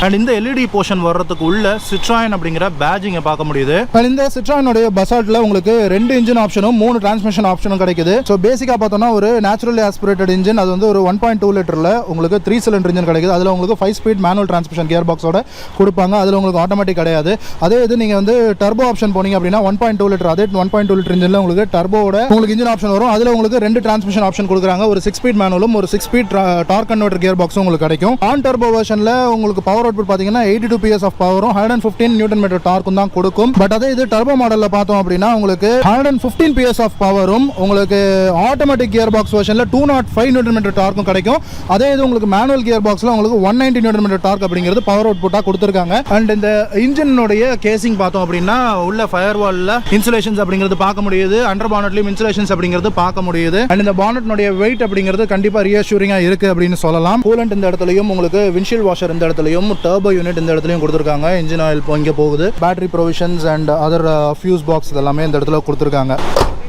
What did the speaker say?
And இந்த LED portion வர்றதுக்கு உள்ள Citroen அப்படிங்கிற பேட்ஜிங்கை பார்க்க முடியுது. அண்ட் இந்த Citroenோட பசால்ட்ல உங்களுக்கு 2 இன்ஜின் ஆப்ஷனும் 3 டிரான்ஸ்மிஷன் ஆப்ஷனும் கிடைக்குது. ஸோ பேசிக்காக பார்த்தோம்னா ஒரு நேச்சுரலி ஆஸ்பிரேட்டட் இன்ஜின், அது வந்து ஒரு 1.2 லிட்டரில் உங்களுக்கு 3 சிலிண்டர் இன்ஜின் கிடைக்குது. அதில் உங்களுக்கு 5 ஸ்பீட் மேனுவல் டிரான்ஸ்மிஷன் கியர் பாக்ஸோட கொடுப்பாங்க. அதில் உங்களுக்கு ஆட்டோமேட்டிக் கிடையாது. அதே இது நீங்கள் வந்து டர்போ ஆப்ஷன் போனீங்க அப்படின்னா 1.2 லிட்டர், அதே 1.2 லிட்டர் இன்ஜினில் உங்களுக்கு டர்போட உங்களுக்கு இன்ஜின் ஆப்ஷன் வரும். அதில் உங்களுக்கு 2 டிரான்ஸ்மிஷன் ஆப்ஷன் கொடுக்குறாங்க. ஒரு 6 ஸ்பீட் மேனுவலும் ஒரு 6 ஸ்பீட் டார்க் கன்வெர்ட்டர் கியர் பாக்ஸும் உங்களுக்கு கிடைக்கும். ஆன் டர்போ வெர்ஷனில் உங்களுக்கு பவர் அவுட்புட் பார்த்தீங்கன்னா 82 PS ஆஃப் பவரும் 115 நியூட்டன் மீட்டர் டார்க்கும் தான் கொடுக்கும். பட் அதே இது டர்போ மாடலில் பார்த்தோம் அப்படின்னா உங்களுக்கு 115 PS ஆஃப் பவரும் உங்களுக்கு ஆட்டோமேட்டிக் கியர் பாக்ஸ் வெர்ஷனில் 205 நியூட்டன் மீட்டர் டார்க்கும் கிடைக்கும். அதே இது உங்களுக்கு மேனுவல் கியர் பாக்ஸில் உங்களுக்கு 190 நியூட்டன் மீட்டர் டார்க் அப்படிங்கிறது பவர் அவுட்புட்டாக கொடுத்துருக்காங்க. அண்ட் இந்த இன்ஜினுடைய கேசிங் பார்த்தோம் அப்படின்னா உள்ள ஃபயர் வாலில் இன்சுலேஷன்ஸ் அப்படிங்கிறது பார்க்க முடியுது. அண்டர் பானட்லையும் இன்சுலேஷன்ஸ் அப்படிங்கிறது பார்க்க முடியுது. அண்ட் இந்த பானட்னுடைய வெயிட் அப்படிங்கிறது கண்டிப்பாக ரியர்ஷூரிங்காக இருக்குது அப்படின்னு சொல்லலாம். கூலண்ட் இந்த இடத்துலையும் உங்களுக்கு விண்ட்ஷீல்ட் வாஷர் இந்த இடத்துலையும் டர்போ யூனிட் இந்த இடத்துலையும் கொடுத்துருக்காங்க. இன்ஜின் ஆயில் இங்கே போகுது. Battery provisions and other fuse box இதெல்லாமே இந்த இடத்துல கொடுத்துருக்காங்க.